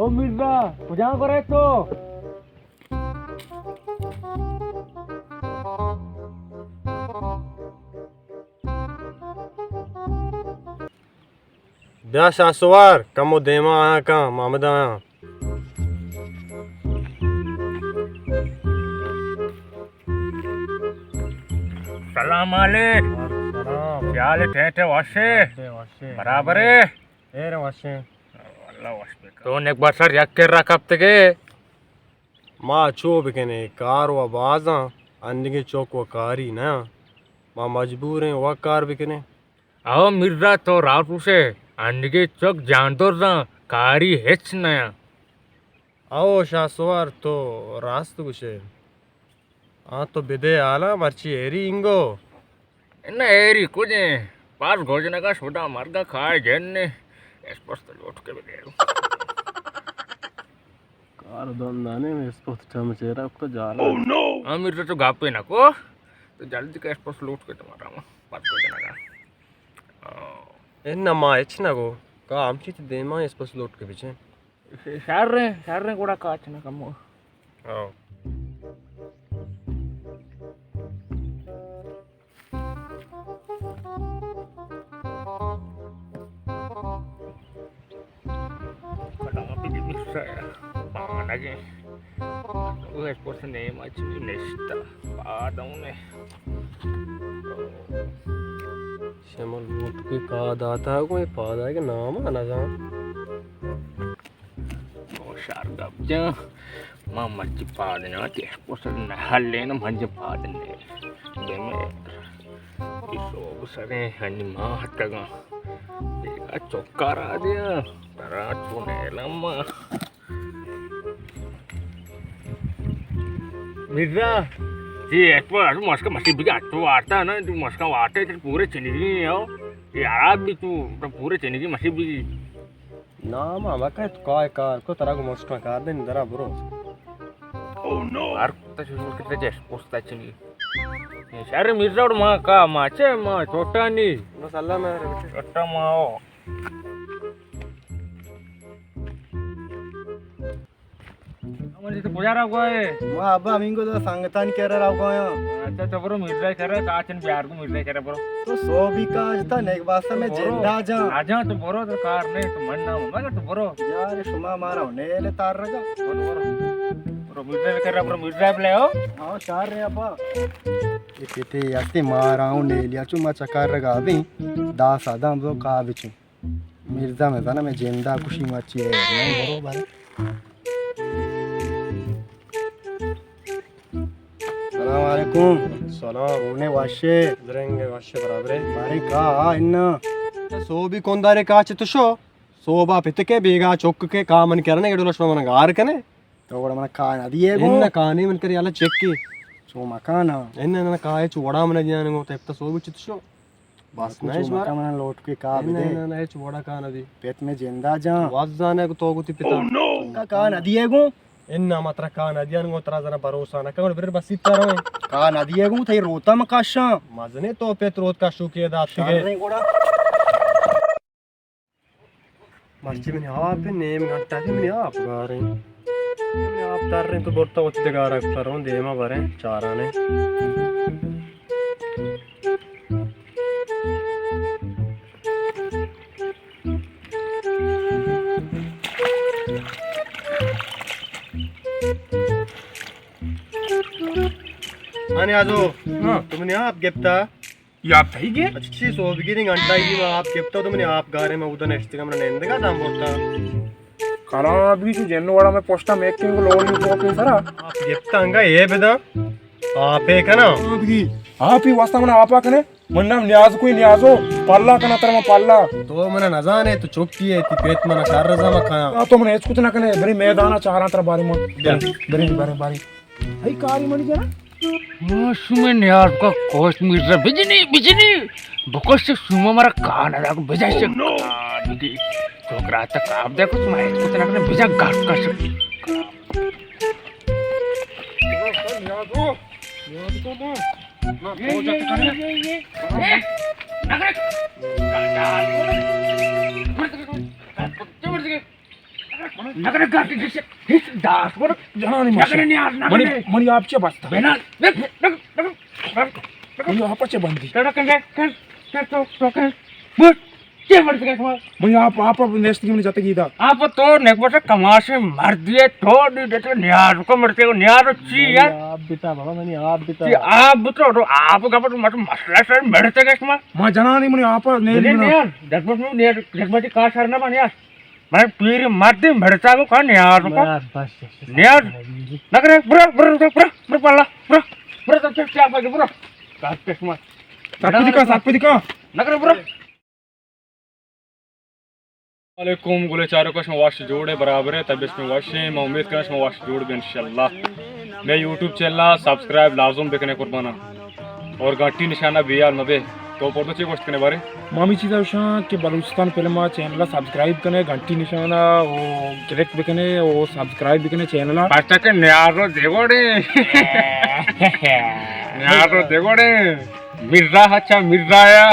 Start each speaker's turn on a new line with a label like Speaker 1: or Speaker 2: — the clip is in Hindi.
Speaker 1: ओ मिर्जा कुजा करे तो
Speaker 2: ब्याह शासवार कमो देमा आया का मामदा आया
Speaker 1: सलाम अलैकुम क्या हाल है थे वाशे बराबर है
Speaker 2: ಏರ ವಾಶೆ
Speaker 1: ಅಲ್ಲ ವಾಶ್ಬೇಕು तो एक बार सर ಯಾಕೆ ರಕಾಪ್ತೆಗೆ
Speaker 2: ಮಾ ಚೋಬಕನೆ ಕಾರುವ ಬಾಜಾ ಅಂದಿಗೆ ಚೋಕವ कारी ना ಮಾ मजबूर है वा कार बिकने
Speaker 1: आओ मिर्जा तो रातू से अंडगे चौक जानतो ना कारी हेच नया
Speaker 2: आओ शासवार तो रास्त कुशे हाँ तो बिदे आला मर्ची एरी इंगो
Speaker 1: इन्ना एरी कुछ पास भोजन का छोटा मार्गा खाए जन्ने स्पष्ट लौट के भी
Speaker 2: कार दोंदाने में स्पोर्ट चमचेरा को जाला
Speaker 1: ओह नो हां मिर्जा तो गापे ना को तो जल्दी का स्पष्ट लौट के तुम्हारा पास भोजन का
Speaker 2: एन्ना मा इच्छना को का आमची देमा स्पोर्ट लौट के पीछे
Speaker 1: शार रे कोड़ा काच ना कम
Speaker 2: आओ
Speaker 1: lagi responsa ne macam nesta padang ne
Speaker 2: शमल लूट के का दाता है कोई पादा है कि नाम आना जा
Speaker 1: oh shargabja mama ci padane ati responsa na halle na manje padane deme iso busare hani ma hataga eka chokkara dia tara tune lama Mirza ji expert मस्का मस्ती बिगा तो आता ना तू मस्का वाटे तो पूरे चनिगी हो यार भी तू पूरे चनिगी मस्ती बिगी
Speaker 2: नाम आवा का तो काय कार को तरह को मस्का कार दे निदरा ब्रो
Speaker 1: ओह नो यार तो शुरू कितने जेस पोस्टा चनिगी यार मिर्जा और मां का माचे मां छोटा नी
Speaker 2: मसाला में बेटे
Speaker 1: छोटा माओ म्हणजे तो पुजारा गोय
Speaker 2: मा अब्बा मिंगो तो संगतान केरा राव को
Speaker 1: अच्छा तो बरो मिर्जा करे काचन बिहार को मिर्जा करे बरो
Speaker 2: तो सो भी काज था नेक बासा में जेंदा जा
Speaker 1: आजा तो बरो तो कार नहीं तो मन ना मगर तो बरो
Speaker 2: यार सुमा मारा नेले तार रगा
Speaker 1: बरो मिर्जा करे बरो मिर्जा ले हो
Speaker 2: हां चार रे अब्बा ये केते याते माराऊ ने लिया चुमा चकार रगा अभी दास आदम तो का बिचु मिर्जा में था ना मैं जेंदा खुशी माची है नहीं बरोबर अस्सलाम वालेकुम सलाम होने वाशे दरेंगे वाशे बराबर है बारे का इन्ना सो भी कोंदारे का चितुशो सोबा पितके बेगा चोक के कामन करने के डोलस मन गार कने तो वड़ा मन का नदी है गो इन्ना कानी मन करी याला चेक की सो मकाना इन्ना काए चोड़ा मन जाने गो तो सो भी चितुशो बस नहीं मारा मन लोट के का भी इन्ना है चोड़ा का नदी पेट में जिंदा जा वाज जाने को तो गुती पिता का नदी है गो इन्ना मात्रा का नदियान गो तरा जना भरोसा ना कवर बिर बस इतना रहे का नदिया गो थई रोता मकाशा मजने तो पे रोत का शुके दात के मर्जी में आप पे नेम घंटा के में आप गा रहे हैं आप तार रहे तो बोलता होते गा रहा कर रहा हूं देमा भरे चारा ने आणि आजो तुमने आप गेप्ता
Speaker 1: याप थई गे
Speaker 2: अच्छी सो बिगिनिंग अंटा ही में आप गेप्ता तुमने आप गारे में उधर नेक्स्ट का मैंने नेंदगा दाम बोलता
Speaker 1: करा अभी जो जेन्नवाड़ा में पोस्टा मेक के लोन को पे सरा
Speaker 2: आप गेप्ता अंगा ये बेदा आप है का ना
Speaker 1: आप ही वास्ता मना आपा कने मन्ना न्याज कोई न्याजो पल्ला कना तरमा पल्ला
Speaker 2: तो मना नजाने तो चुपकी है ती पेट मना शार रजा में खाया
Speaker 1: तो मने कुछ ना कने बरी मैदाना चारा तर बारी में बरी बारी बारी हई कारी मनी जरा सुमन यार का कोस्ट मिर्जा बिजनी बिजनी बकोस से सुमा मारा कान आदा को भेजा से दीदी तो ग्राता आप देखो तुम्हारे कुछ ना करने भेजा गाट का से नगरे गाठी दिसे हिच दास वर
Speaker 2: जनानी
Speaker 1: नगरे नि आज
Speaker 2: मनी
Speaker 1: नगरे
Speaker 2: मनी आपचे बसता
Speaker 1: बेना नग
Speaker 2: मनी आपचे बंदी
Speaker 1: टडकंगे कर तो कर बस क्या मरते का समाज
Speaker 2: मनी आप नेस्ट की मनी जाते की दा
Speaker 1: आप तो नेकबट कमा से मार दिए छोड़ देते न्यार को मरते को न्यार ची यार
Speaker 2: आप बिता बाबा मनी आप बिता
Speaker 1: कि आप तो आप का पर मत मसला सर मरते का समाज
Speaker 2: मां जनानी मनी आप नेल
Speaker 1: न्यार दसबट में न्यार दसबट का सरना मान यार मैं पीर मार दे मरता को का न्यार को न्यार नगरे बुरा पाला तो क्या पागे बुरा काट के समाज
Speaker 2: साथ पे दिखा
Speaker 1: नगरे बुरा
Speaker 3: वालेकुम गुले चारों का इसमें वाश जोड़े बराबर है तब इसमें वाश है मैं उम्मीद करना इसमें वाश जोड़ भी इंशाल्लाह मैं यूट्यूब चैनल सब्सक्राइब लाजुम बेकने कुर्बाना और घंटी निशाना भी यार मबे तो पढ़ो चाहिए क्वेश्चन करने बारे
Speaker 2: मामी चीज़ उषा के बलूचिस्तान फिल्म चैनल सब्सक्राइब करने घंटी निशाना वो क्लिक बिकने वो सब्सक्राइब बिकने चैनल
Speaker 1: पास्ता के न्यारो देगोड़े न्यारो देगोड़े मिर्जा अच्छा मिर्जा या